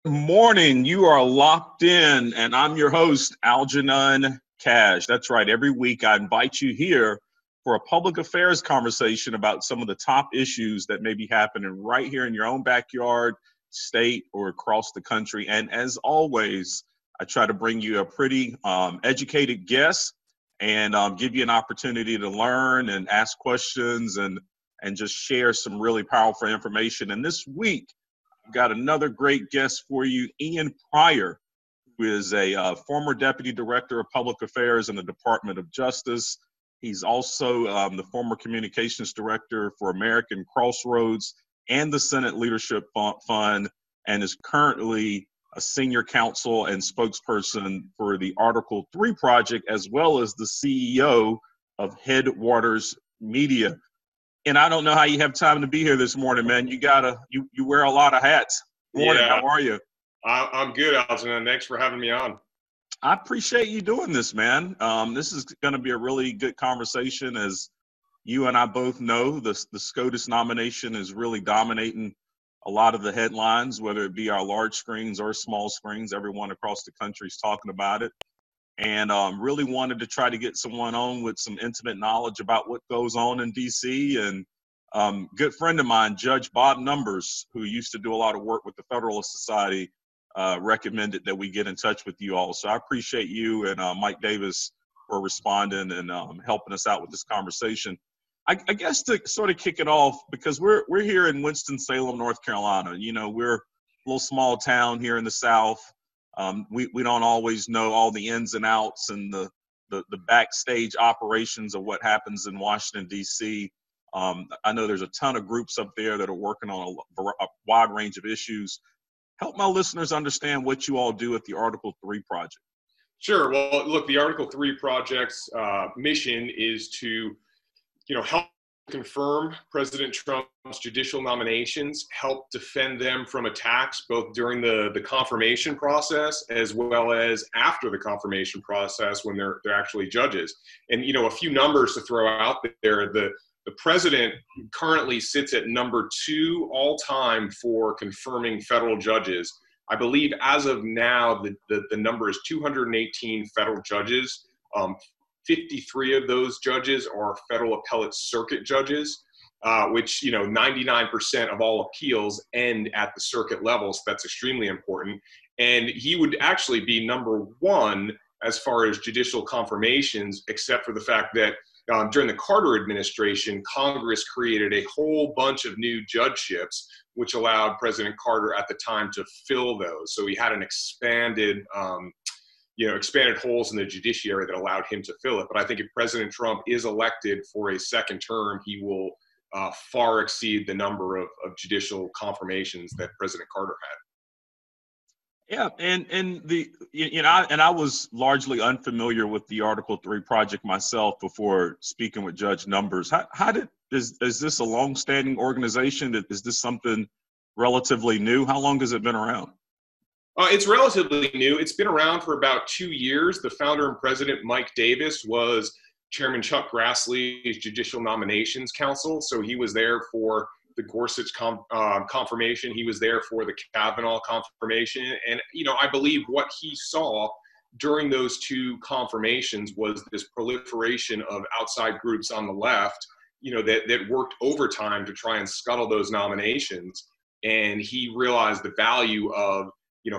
Good morning. You are locked in, and I'm your host, Algernon Cash. That's right. Every week I invite you here for a public affairs conversation about some of the top issues that may be happening right here in your own backyard, state, or across the country. And as always, I try to bring you a pretty educated guest and give you an opportunity to learn and ask questions and just share some really powerful information. And this week, got another great guest for you, Ian Pryor, who is a former Deputy Director of Public Affairs in the Department of Justice. He's also the former Communications Director for American Crossroads and the Senate Leadership Fund, and is currently a senior counsel and spokesperson for the Article 3 project, as well as the CEO of Headwaters Media. And I don't know how you have time to be here this morning, man. You wear a lot of hats. Morning, Yeah, how are you? I'm good, Algernon. Thanks for having me on. I appreciate you doing this, man. This is going to be a really good conversation. As you and I both know, the SCOTUS nomination is really dominating a lot of the headlines, whether it be our large screens or small screens. Everyone across the country is talking about it. And really wanted to try to get someone on with some intimate knowledge about what goes on in D.C. And good friend of mine, Judge Bob Numbers, who used to do a lot of work with the Federalist Society, recommended that we get in touch with you all. So I appreciate you and Mike Davis for responding and helping us out with this conversation. I guess to sort of kick it off, because we're here in Winston-Salem, North Carolina. You know, we're a little small town here in the South. We don't always know all the ins and outs and the backstage operations of what happens in Washington, D.C. I know there's a ton of groups up there that are working on a wide range of issues. Help my listeners understand what you all do at the Article 3 project. Sure. Well, look, the Article 3 project's mission is to, help confirm President Trump's judicial nominations, help defend them from attacks both during the confirmation process as well as after the confirmation process when they're actually judges. And, a few numbers to throw out there. The president currently sits at number 2 all time for confirming federal judges. I believe as of now, the number is 218 federal judges. 53 of those judges are federal appellate circuit judges, which, 99% of all appeals end at the circuit level. So that's extremely important. And he would actually be number 1 as far as judicial confirmations, except for the fact that during the Carter administration, Congress created a whole bunch of new judgeships, which allowed President Carter at the time to fill those. So he had an expanded holes in the judiciary that allowed him to fill it. But I think if President Trump is elected for a second term, he will far exceed the number of judicial confirmations that President Carter had. Yeah, and I was largely unfamiliar with the Article 3 project myself before speaking with Judge Numbers. Is this a long-standing organization? Is this something relatively new? How long has it been around? It's relatively new. It's been around for about 2 years. The founder and president, Mike Davis, was Chairman Chuck Grassley's Judicial Nominations Council. So he was there for the Gorsuch confirmation. He was there for the Kavanaugh confirmation. And, I believe what he saw during those 2 confirmations was this proliferation of outside groups on the left, that worked overtime to try and scuttle those nominations. And he realized the value of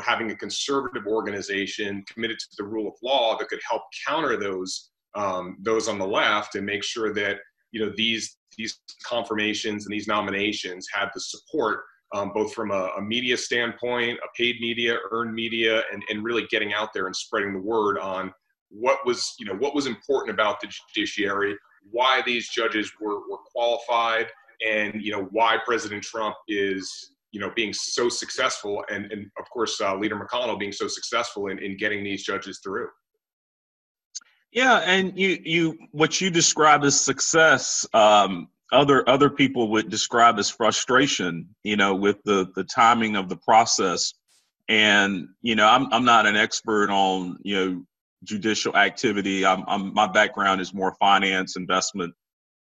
having a conservative organization committed to the rule of law that could help counter those on the left and make sure that, these confirmations and these nominations had the support, both from a media standpoint, a paid media, earned media, and really getting out there and spreading the word on what was important about the judiciary, why these judges were qualified, and, why President Trump is, being so successful, and of course, Leader McConnell being so successful in getting these judges through. Yeah, and what you describe as success, other people would describe as frustration, with the timing of the process. And, I'm not an expert on, judicial activity. My background is more finance, investment,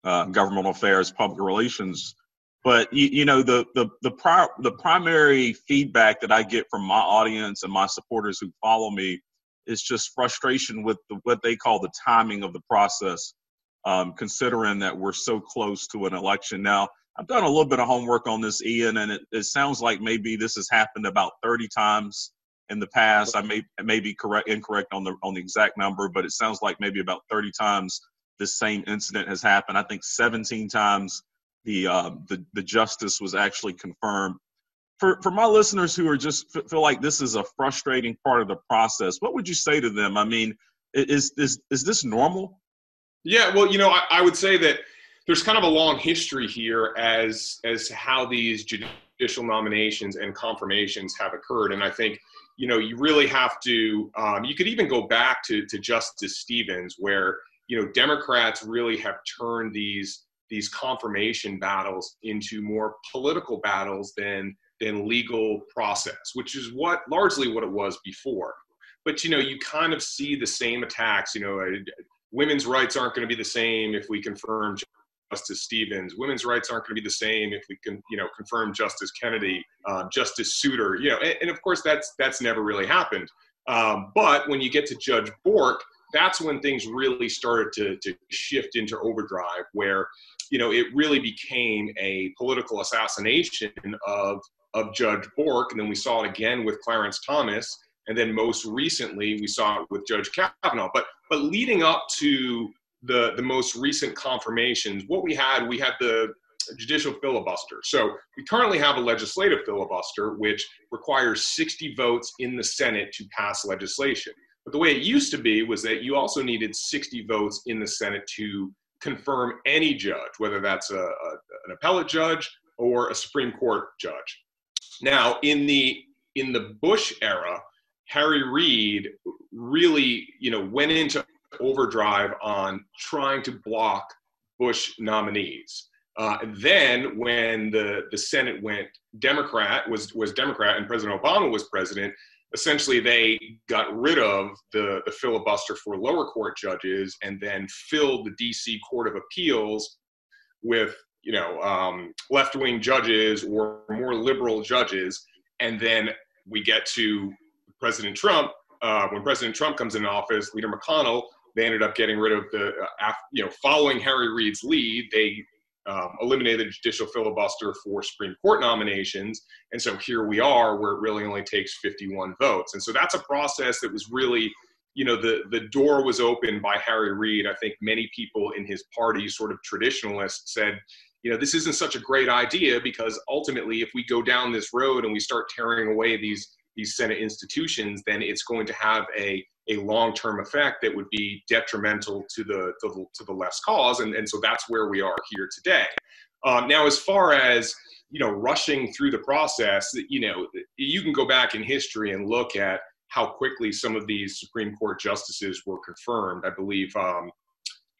governmental affairs, public relations. But the primary feedback that I get from my audience and my supporters who follow me is just frustration with what they call the timing of the process, considering that we're so close to an election. Now, I've done a little bit of homework on this, Ian, and it sounds like maybe this has happened about 30 times in the past. I may be incorrect on the exact number, but it sounds like maybe about 30 times this same incident has happened. I think 17 times the justice was actually confirmed. For my listeners who are just feel like this is a frustrating part of the process, what would you say to them? I mean, is this normal? Yeah, well, I would say that there's kind of a long history here as to how these judicial nominations and confirmations have occurred. And I think, you really have to, you could even go back to Justice Stevens, where, Democrats really have turned these confirmation battles into more political battles than legal process, which is largely what it was before. But, you kind of see the same attacks, women's rights aren't going to be the same if we confirm Justice Stevens. Women's rights aren't going to be the same if we can, confirm Justice Kennedy, Justice Souter, and of course that's never really happened. But when you get to Judge Bork, that's when things really started to shift into overdrive, where, it really became a political assassination of Judge Bork. And then we saw it again with Clarence Thomas. And then most recently, we saw it with Judge Kavanaugh. But leading up to the most recent confirmations, we had the judicial filibuster. So we currently have a legislative filibuster, which requires 60 votes in the Senate to pass legislation. But the way it used to be was that you also needed 60 votes in the Senate to confirm any judge, whether that's an appellate judge or a Supreme Court judge. Now, in the Bush era, Harry Reid really, went into overdrive on trying to block Bush nominees. Then when the Senate went Democrat, was Democrat, and President Obama was president, essentially they got rid of the filibuster for lower court judges and then filled the DC Court of Appeals with, left-wing judges or more liberal judges. And then we get to President Trump. When President Trump comes in office, Leader McConnell, they ended up getting rid of following Harry Reid's lead, they eliminated the judicial filibuster for Supreme Court nominations. And so here we are, where it really only takes 51 votes. And so that's a process that was really, the door was opened by Harry Reid. I think many people in his party, sort of traditionalists, said, this isn't such a great idea, because ultimately, if we go down this road and we start tearing away these Senate institutions, then it's going to have a long-term effect that would be detrimental to the left's cause. And so that's where we are here today. Now, as far as, rushing through the process, you can go back in history and look at how quickly some of these Supreme Court justices were confirmed. I believe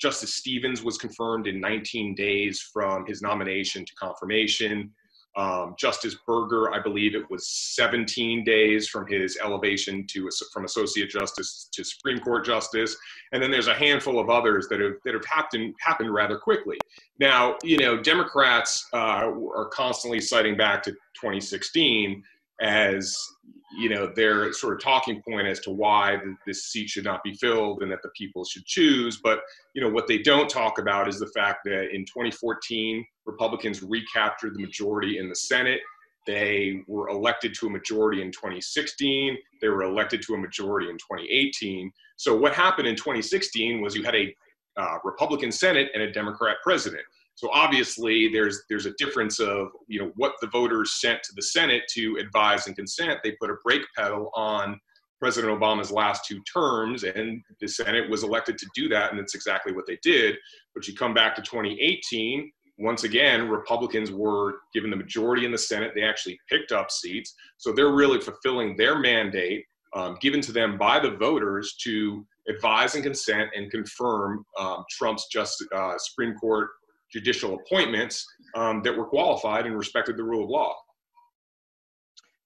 Justice Stevens was confirmed in 19 days from his nomination to confirmation. Justice Berger, I believe it was 17 days from his elevation from Associate Justice to Supreme Court Justice. And then there's a handful of others that have happened rather quickly. Now, Democrats are constantly citing back to 2016 as, their sort of talking point as to why this seat should not be filled and that the people should choose. But, what they don't talk about is the fact that in 2014, Republicans recaptured the majority in the Senate. They were elected to a majority in 2016. They were elected to a majority in 2018. So what happened in 2016 was you had a Republican Senate and a Democrat president. So obviously there's a difference of, what the voters sent to the Senate to advise and consent. They put a brake pedal on President Obama's last two terms, and the Senate was elected to do that, and that's exactly what they did. But you come back to 2018, once again, Republicans were given the majority in the Senate. They actually picked up seats. So they're really fulfilling their mandate given to them by the voters to advise and consent and confirm Trump's Supreme Court judicial appointments that were qualified and respected the rule of law.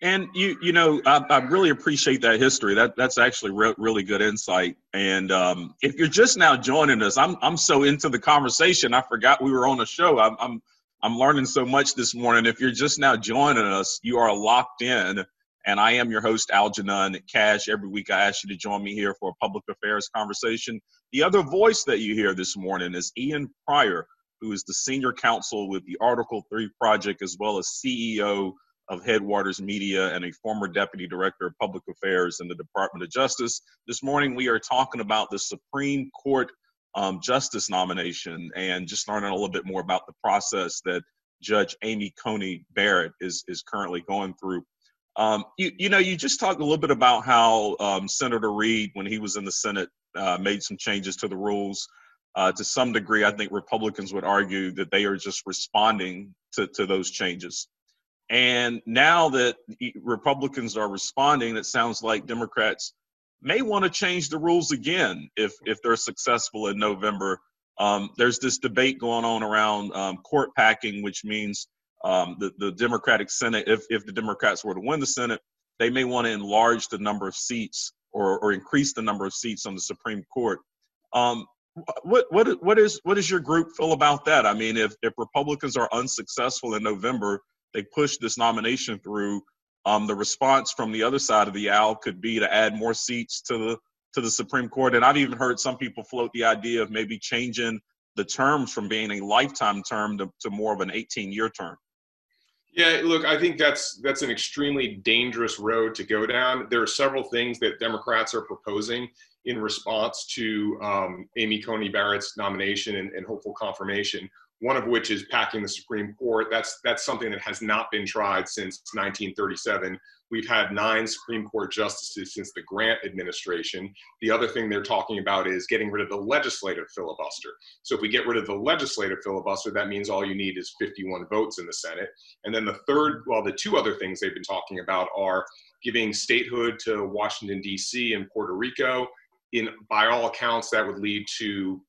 And I really appreciate that history. That's actually really good insight. And if you're just now joining us, I'm so into the conversation, I forgot we were on a show. I'm I'm learning so much this morning. If you're just now joining us, you are locked in. And I am your host, Algernon Cash. Every week I ask you to join me here for a public affairs conversation. The other voice that you hear this morning is Ian Pryor, who is the senior counsel with the Article 3 Project, as well as CEO of Headwaters Media and a former deputy director of public affairs in the Department of Justice. This morning we are talking about the Supreme Court justice nomination and just learning a little bit more about the process that Judge Amy Coney Barret is currently going through. You just talked a little bit about how Senator Reid, when he was in the Senate, made some changes to the rules. To some degree, I think Republicans would argue that they are just responding to those changes. And now that Republicans are responding, it sounds like Democrats may want to change the rules again if they're successful in November. There's this debate going on around court packing, which means the Democratic Senate, if the Democrats were to win the Senate, they may want to enlarge the number of seats or increase the number of seats on the Supreme Court. What does your group feel about that? I mean, if Republicans are unsuccessful in November, they push this nomination through. The response from the other side of the aisle could be to add more seats to the Supreme Court. And I've even heard some people float the idea of maybe changing the terms from being a lifetime term to more of an 18-year term. Yeah, look, I think that's an extremely dangerous road to go down. There are several things that Democrats are proposing in response to Amy Coney Barrett's nomination and hopeful confirmation, one of which is packing the Supreme Court. That's something that has not been tried since 1937. We've had 9 Supreme Court justices since the Grant administration. The other thing they're talking about is getting rid of the legislative filibuster. So if we get rid of the legislative filibuster, that means all you need is 51 votes in the Senate. And then the 2 other things they've been talking about are giving statehood to Washington, D.C. and Puerto Rico. By all accounts, that would lead to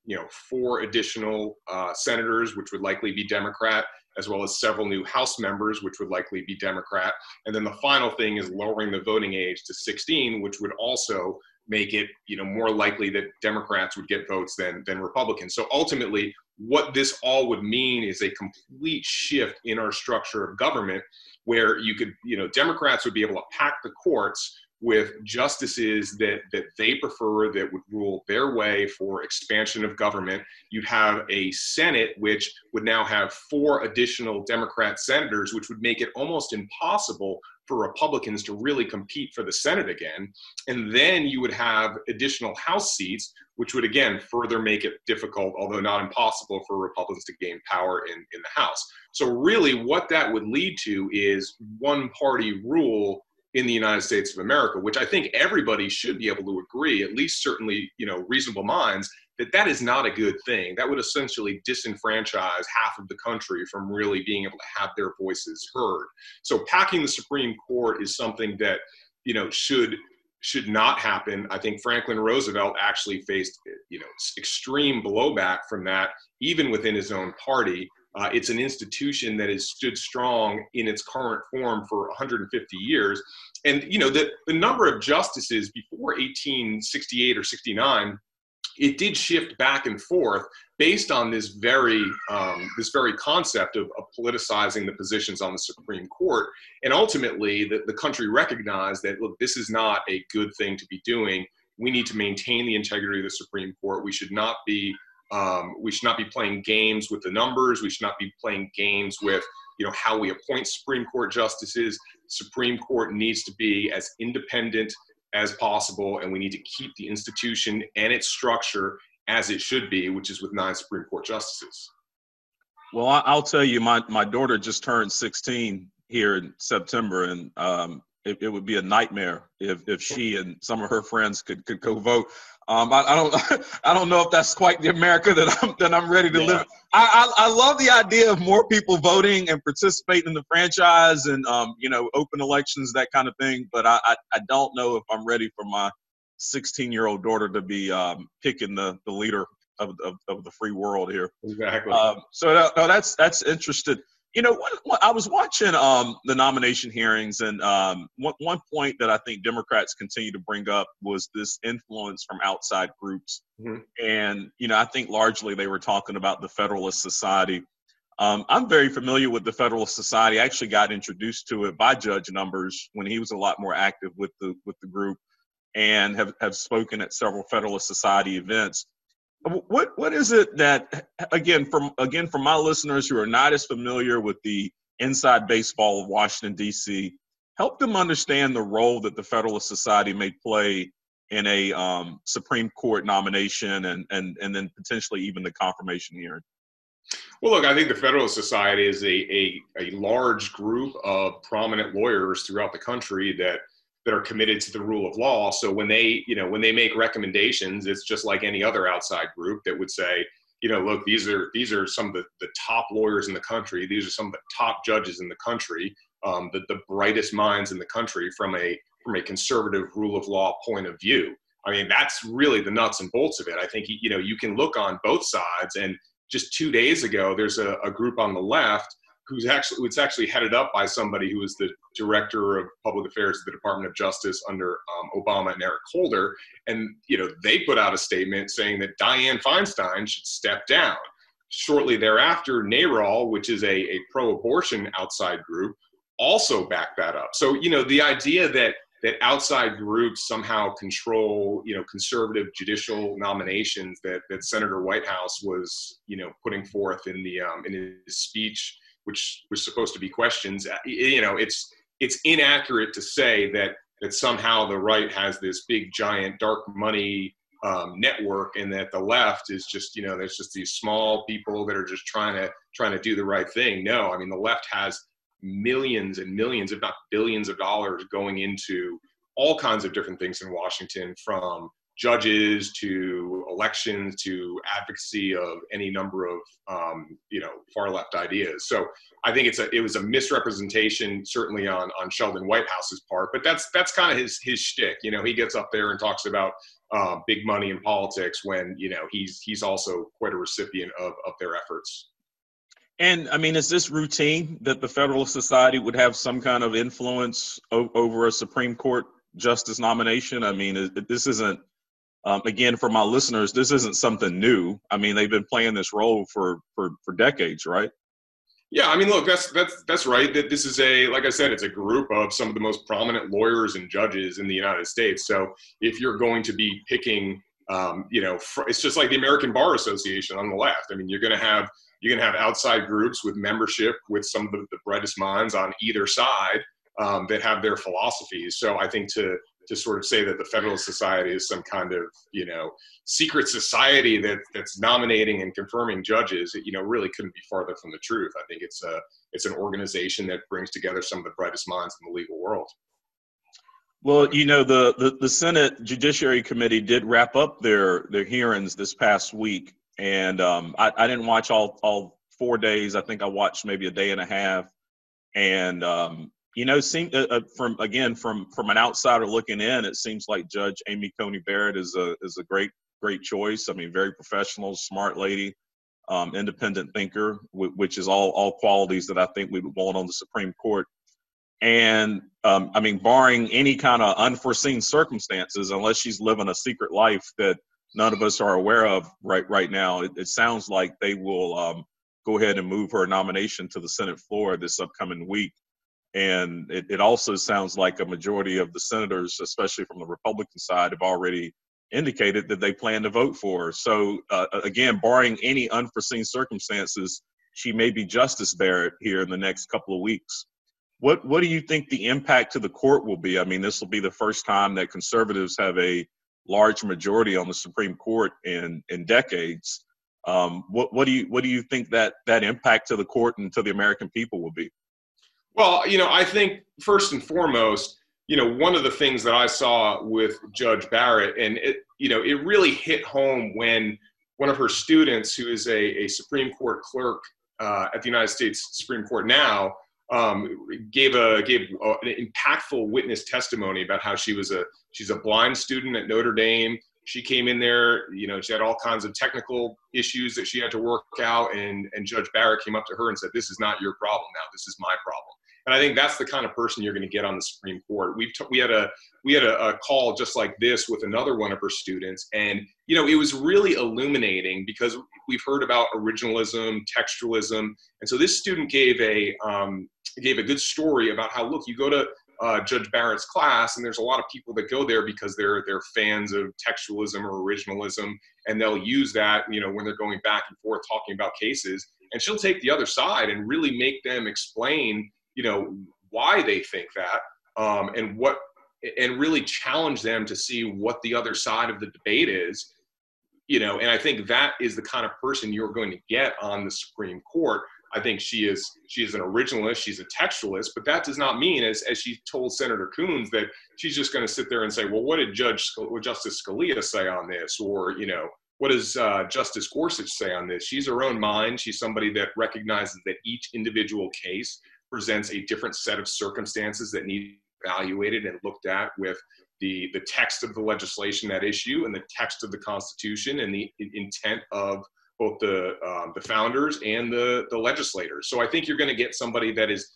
4 additional senators, which would likely be Democrat, as well as several new House members, which would likely be Democrat. And then the final thing is lowering the voting age to 16, which would also make it more likely that Democrats would get votes than Republicans. So ultimately, what this all would mean is a complete shift in our structure of government, where Democrats would be able to pack the courts with justices that they prefer, that would rule their way for expansion of government. You'd have a Senate which would now have 4 additional Democrat senators, which would make it almost impossible for Republicans to really compete for the Senate again. And then you would have additional House seats, which would again further make it difficult, although not impossible, for Republicans to gain power in the House. So really what that would lead to is one-party rule in the United States of America, which I think everybody should be able to agree, at least certainly, reasonable minds, that is not a good thing. That would essentially disenfranchise half of the country from really being able to have their voices heard. So packing the Supreme Court is something that, should not happen. I think Franklin Roosevelt actually faced, extreme blowback from that, even within his own party. It's an institution that has stood strong in its current form for 150 years. And, the number of justices before 1868 or 69, it did shift back and forth based on this very concept of politicizing the positions on the Supreme Court. And ultimately, the country recognized that, look, this is not a good thing to be doing. We need to maintain the integrity of the Supreme Court. We should not be playing games with the numbers. We should not be playing games with, how we appoint Supreme Court justices. Supreme Court needs to be as independent as possible, and we need to keep the institution and its structure as it should be, which is with 9 Supreme Court justices. Well, I'll tell you, my daughter just turned 16 here in September, and it would be a nightmare if she and some of her friends could go vote. I don't know if that's quite the America that I'm ready to live. I love the idea of more people voting and participating in the franchise and open elections, that kind of thing. But I don't know if I'm ready for my 16-year-old daughter to be picking the leader of the free world here. Exactly. So that's interesting. I was watching the nomination hearings, and one point that I think Democrats continue to bring up was this influence from outside groups. Mm-hmm. And, I think largely they were talking about the Federalist Society. I'm very familiar with the Federalist Society. I actually got introduced to it by Judge Numbers when he was a lot more active with the group, and have spoken at several Federalist Society events. What is it that, again, from my listeners who are not as familiar with the inside baseball of Washington, D.C., help them understand the role that the Federalist Society may play in a Supreme Court nomination and then potentially even the confirmation hearing? Well, look, I think the Federalist Society is a large group of prominent lawyers throughout the country that are committed to the rule of law. So when they make recommendations, it's just like any other outside group that would say, look, these are some of the top lawyers in the country. These are some of the top judges in the country, the brightest minds in the country from a conservative rule of law point of view. I mean, that's really the nuts and bolts of it. I think, you can look on both sides, and just 2 days ago, there's a group on the left it's actually headed up by somebody who was the director of public affairs at the Department of Justice under Obama and Eric Holder. And, they put out a statement saying that Dianne Feinstein should step down. Shortly thereafter, NARAL, which is a pro-abortion outside group, also backed that up. So, the idea that outside groups somehow control, conservative judicial nominations that Senator Whitehouse was, putting forth in his speech, which was supposed to be questions, it's inaccurate to say that somehow the right has this big giant dark money network, and that the left is just, there's just these small people that are just trying to do the right thing. No, I mean, the left has millions and millions, if not billions of dollars going into all kinds of different things in Washington, from judges to elections to advocacy of any number of far left ideas. So I think it was a misrepresentation, certainly on Sheldon Whitehouse's part, but that's kind of his shtick. He gets up there and talks about big money in politics when he's also quite a recipient of their efforts. And I mean, is this routine that the Federalist Society would have some kind of influence over a Supreme Court justice nomination? I mean, this isn't, again, for my listeners, this isn't something new. I mean, they've been playing this role for decades, right? Yeah, I mean, look, that's right. That this is like I said, it's a group of some of the most prominent lawyers and judges in the United States. So if you're going to be picking, it's just like the American Bar Association on the left. I mean, you're going to have outside groups with membership with some of the brightest minds on either side that have their philosophies. So I think to sort of say that the Federalist Society is some kind of, secret society that's nominating and confirming judges, really couldn't be farther from the truth. I think it's an organization that brings together some of the brightest minds in the legal world. Well, the Senate Judiciary Committee did wrap up their hearings this past week. And I didn't watch all 4 days. I think I watched maybe a day and a half. And from an outsider looking in, it seems like Judge Amy Coney Barret is a great choice. I mean, very professional, smart lady, independent thinker, which is all qualities that I think we would want on the Supreme Court. And I mean, barring any kind of unforeseen circumstances, unless she's living a secret life that none of us are aware of right now, it sounds like they will go ahead and move her nomination to the Senate floor this upcoming week. And it also sounds like a majority of the senators, especially from the Republican side, have already indicated that they plan to vote for her. So again, barring any unforeseen circumstances, she may be Justice Barrett here in the next couple of weeks. What do you think the impact to the court will be? I mean, this will be the first time that conservatives have a large majority on the Supreme Court in decades. What do you think that impact to the court and to the American people will be? Well, I think first and foremost, one of the things that I saw with Judge Barrett, and it really hit home when one of her students, who is a Supreme Court clerk at the United States Supreme Court now, gave an impactful witness testimony about how she's a blind student at Notre Dame. She came in there, she had all kinds of technical issues that she had to work out, and Judge Barrett came up to her and said, "This is not your problem now. This is my problem." And I think that's the kind of person you're going to get on the Supreme Court. We had a call just like this with another one of her students, and it was really illuminating because we've heard about originalism, textualism, and so this student gave a good story about how, look, you go to Judge Barrett's class, and there's a lot of people that go there because they're fans of textualism or originalism, and they'll use that when they're going back and forth talking about cases. And she'll take the other side and really make them explain why they think that, and really challenge them to see what the other side of the debate is. And I think that is the kind of person you're going to get on the Supreme Court. I think she is an originalist, she's a textualist, but that does not mean, as she told Senator Coons, that she's just going to sit there and say, well, what did Justice Scalia say on this? Or, what does Justice Gorsuch say on this? She's her own mind. She's somebody that recognizes that each individual case presents a different set of circumstances that need to be evaluated and looked at with the text of the legislation at issue and the text of the Constitution and the intent of both the founders and the legislators. So I think you're going to get somebody that is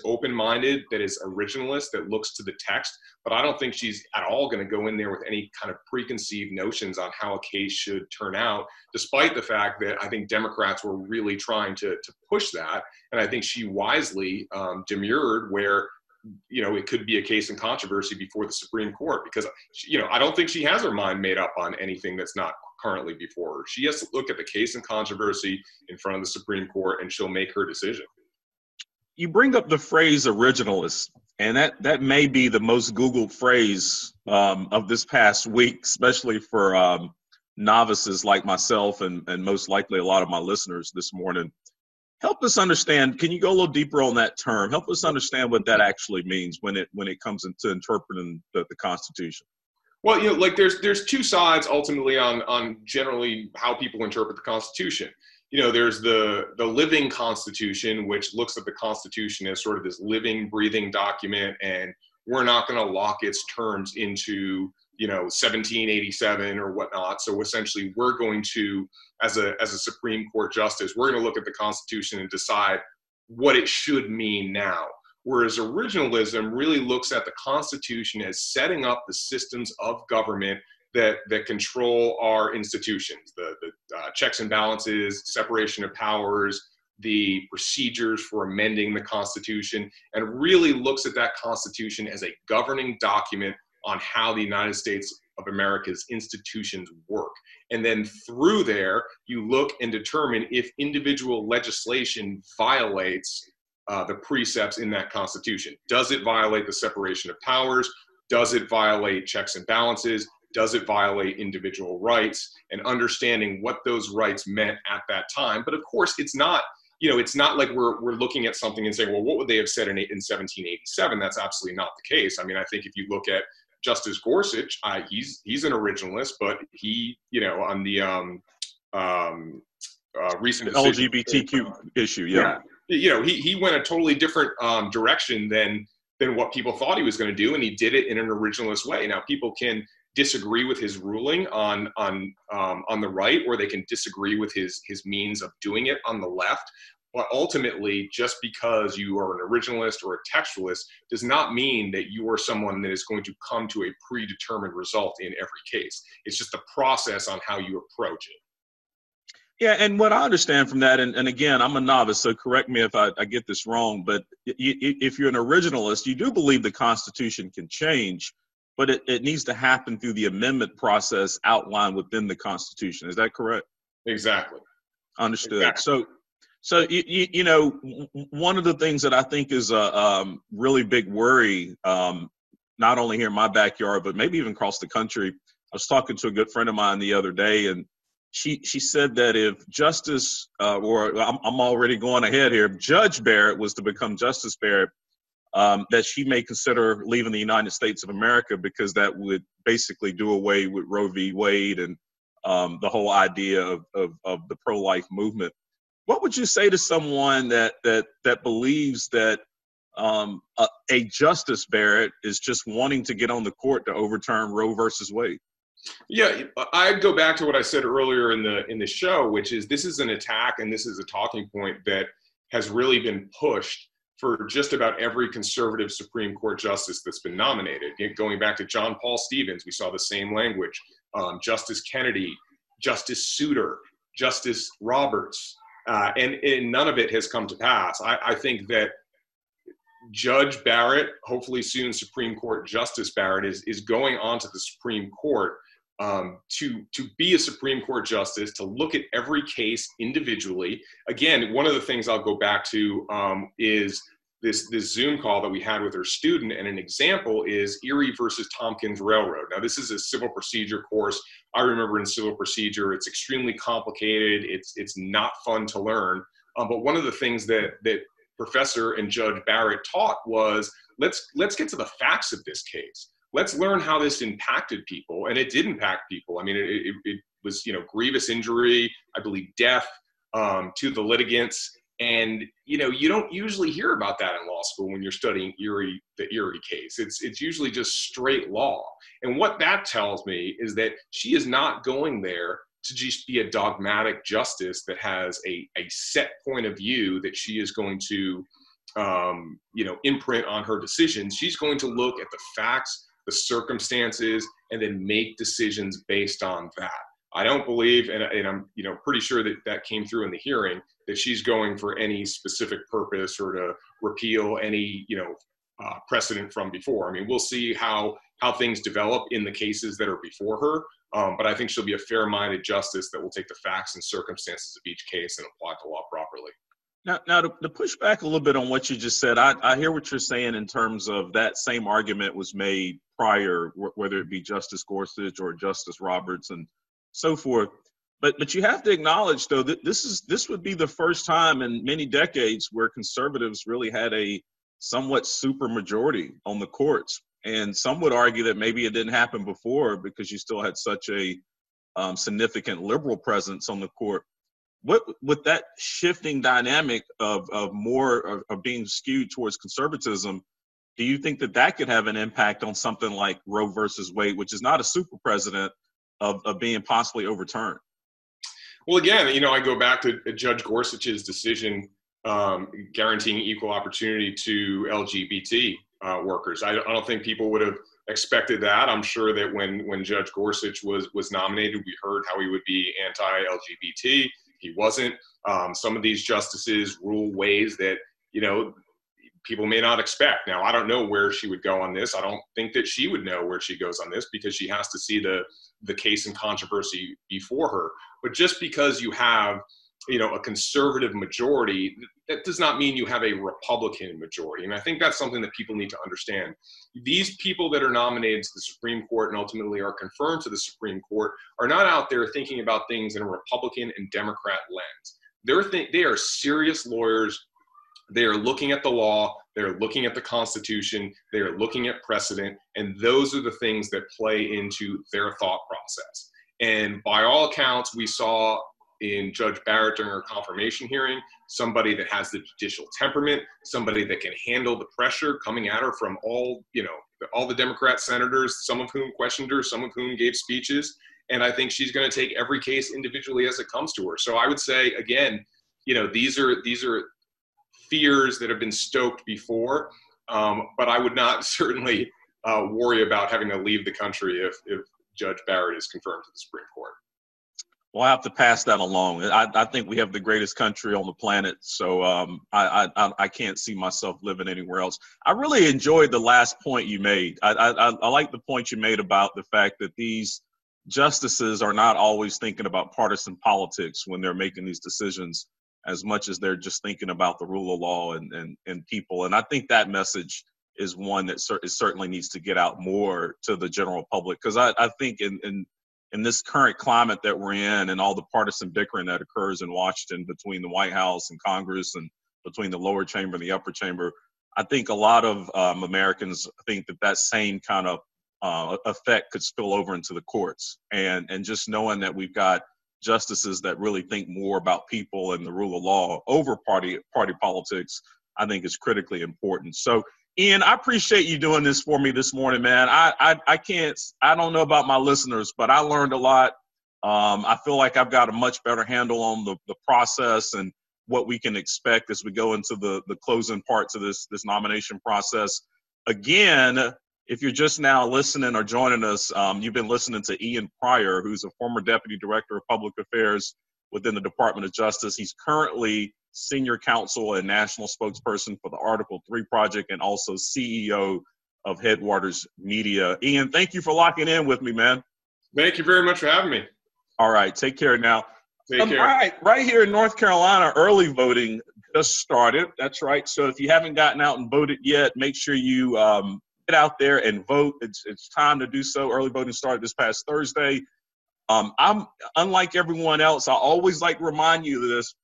open-minded, that is originalist, that looks to the text, but I don't think she's at all going to go in there with any kind of preconceived notions on how a case should turn out, despite the fact that I think Democrats were really trying to push that. And I think she wisely demurred where it could be a case in controversy before the Supreme Court, because I don't think she has her mind made up on anything that's not currently before her. She has to look at the case in controversy in front of the Supreme Court, and she'll make her decision. You bring up the phrase originalist, and that may be the most Googled phrase of this past week, especially for novices like myself and most likely a lot of my listeners this morning. Help us understand, can you go a little deeper on that term? Help us understand what that actually means when it comes into interpreting the Constitution. Well, there's two sides ultimately on generally how people interpret the Constitution. There's the living Constitution, which looks at the Constitution as sort of this living, breathing document, and we're not going to lock its terms into 1787 or whatnot. So essentially, we're going to, as a Supreme Court justice, we're going to look at the Constitution and decide what it should mean now. Whereas originalism really looks at the Constitution as setting up the systems of government that control our institutions, the checks and balances, separation of powers, the procedures for amending the Constitution, and really looks at that Constitution as a governing document on how the United States of America's institutions work. And then through there, you look and determine if individual legislation violates the precepts in that Constitution. Does it violate the separation of powers? Does it violate checks and balances? Does it violate individual rights? And understanding what those rights meant at that time. But of course, it's not like we're looking at something and saying, well, what would they have said in 1787? That's absolutely not the case. I mean, I think if you look at Justice Gorsuch, he's an originalist, but he, on the recent LGBTQ issue, yeah. He went a totally different direction than what people thought he was going to do, and he did it in an originalist way. Now, people can disagree with his ruling on the right, or they can disagree with his means of doing it on the left. But ultimately, just because you are an originalist or a textualist does not mean that you are someone that is going to come to a predetermined result in every case. It's just the process on how you approach it. Yeah, and what I understand from that, and again, I'm a novice, so correct me if I get this wrong, but if you're an originalist, you do believe the Constitution can change, but it needs to happen through the amendment process outlined within the Constitution. Is that correct? Exactly. Understood. Exactly. So one of the things that I think is a really big worry, not only here in my backyard, but maybe even across the country. I was talking to a good friend of mine the other day, and she said that if Justice, or I'm already going ahead here, if Judge Barrett was to become Justice Barrett, that she may consider leaving the United States of America, because that would basically do away with Roe v. Wade and the whole idea of the pro-life movement. What would you say to someone that believes that a Justice Barrett is just wanting to get on the court to overturn Roe versus Wade? Yeah, I'd go back to what I said earlier in the show, which is this is an attack and this is a talking point that has really been pushed for just about every conservative Supreme Court justice that's been nominated. Going back to John Paul Stevens, we saw the same language. Justice Kennedy, Justice Souter, Justice Roberts, and none of it has come to pass. I think that Judge Barrett, hopefully soon Supreme Court Justice Barrett, is going on to the Supreme Court to be a Supreme Court justice, to look at every case individually. Again, one of the things I'll go back to is this Zoom call that we had with her student, and an example is Erie versus Tompkins Railroad. Now, this is a civil procedure course. I remember in civil procedure, it's extremely complicated. It's not fun to learn. But one of the things that Professor and Judge Barrett taught was, let's get to the facts of this case. Let's learn how this impacted people, and it did impact people. I mean, it was, grievous injury, I believe death to the litigants. And, you don't usually hear about that in law school when you're studying the Erie case. It's usually just straight law. And what that tells me is that she is not going there to just be a dogmatic justice that has a set point of view that she is going to, imprint on her decisions. She's going to look at the facts, the circumstances, and then make decisions based on that. I don't believe, and I'm pretty sure that came through in the hearing, that she's going for any specific purpose or to repeal any precedent from before. I mean, we'll see how things develop in the cases that are before her, but I think she'll be a fair-minded justice that will take the facts and circumstances of each case and apply the law properly. Now to push back a little bit on what you just said, I hear what you're saying in terms of that same argument was made prior, whether it be Justice Gorsuch or Justice Roberts and so forth. But you have to acknowledge, though, that this would be the first time in many decades where conservatives really had a somewhat super majority on the courts. And some would argue that maybe it didn't happen before because you still had such a significant liberal presence on the court. What with that shifting dynamic of more of being skewed towards conservatism, do you think that could have an impact on something like Roe versus Wade, which is not a super precedent of being possibly overturned? Well, again, I go back to Judge Gorsuch's decision guaranteeing equal opportunity to LGBT workers. I don't think people would have expected that. I'm sure that when Judge Gorsuch was nominated, we heard how he would be anti-LGBT. He wasn't. Some of these justices rule ways that, people may not expect. Now, I don't know where she would go on this. I don't think that she would know where she goes on this because she has to see the case and controversy before her. But just because you have, a conservative majority, that does not mean you have a Republican majority. And I think that's something that people need to understand. These people that are nominated to the Supreme Court and ultimately are confirmed to the Supreme Court are not out there thinking about things in a Republican and Democrat lens. They are serious lawyers. They are looking at the law. They're looking at the Constitution. They are looking at precedent. And those are the things that play into their thought process. And by all accounts, we saw in Judge Barrett during her confirmation hearing, somebody that has the judicial temperament, somebody that can handle the pressure coming at her from all the Democrat senators, some of whom questioned her, some of whom gave speeches. And I think she's going to take every case individually as it comes to her. So I would say, again, these are fears that have been stoked before, but I would not certainly worry about having to leave the country if Judge Barrett is confirmed to the Supreme Court. Well, I have to pass that along. I think we have the greatest country on the planet, so I can't see myself living anywhere else. I really enjoyed the last point you made. I like the point you made about the fact that these justices are not always thinking about partisan politics when they're making these decisions as much as they're just thinking about the rule of law and people. And I think that message is one that certainly needs to get out more to the general public, because I think in this current climate that we're in and all the partisan bickering that occurs in Washington between the White House and Congress and between the lower chamber and the upper chamber, I think a lot of Americans think that same kind of effect could spill over into the courts. And just knowing that we've got justices that really think more about people and the rule of law over party politics, I think is critically important. So, Ian, I appreciate you doing this for me this morning, man. I don't know about my listeners, but I learned a lot. I feel like I've got a much better handle on the process and what we can expect as we go into the closing parts of this nomination process. Again, if you're just now listening or joining us, you've been listening to Ian Pryor, who's a former Deputy Director of Public Affairs within the Department of Justice. He's currently Senior Counsel and National Spokesperson for the Article 3 Project and also CEO of Headwaters Media. Ian, thank you for locking in with me, man. Thank you very much for having me. All right, take care now. Take care. All right here in North Carolina, early voting just started. That's right. So if you haven't gotten out and voted yet, make sure you get out there and vote. It's time to do so. Early voting started this past Thursday. I'm unlike everyone else. I always like to remind you of this.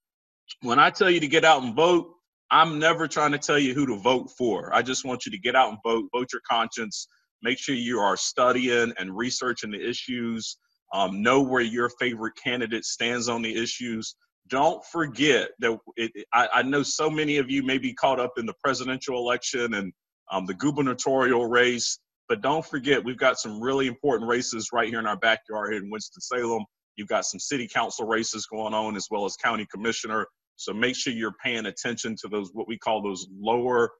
When I tell you to get out and vote, I'm never trying to tell you who to vote for. I just want you to get out and vote your conscience. Make sure you are studying and researching the issues. Know where your favorite candidate stands on the issues. Don't forget that I know so many of you may be caught up in the presidential election and the gubernatorial race, but don't forget we've got some really important races right here in our backyard here in Winston-Salem. You've got some city council races going on as well as county commissioner. So make sure you're paying attention to those, what we call those lower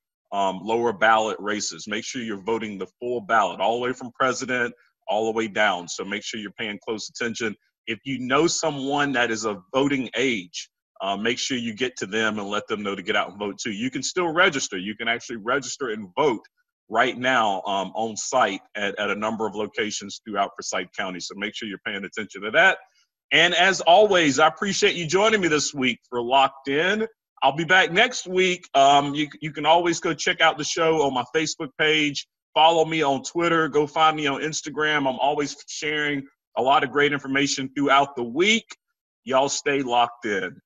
ballot races. Make sure you're voting the full ballot all the way from president all the way down. So make sure you're paying close attention. If you know someone that is of voting age, make sure you get to them and let them know to get out and vote too. You can still register. You can actually register and vote right now on site at a number of locations throughout Forsyth County. So make sure you're paying attention to that. And as always, I appreciate you joining me this week for Locked In. I'll be back next week. You can always go check out the show on my Facebook page. Follow me on Twitter. Go find me on Instagram. I'm always sharing a lot of great information throughout the week. Y'all stay locked in.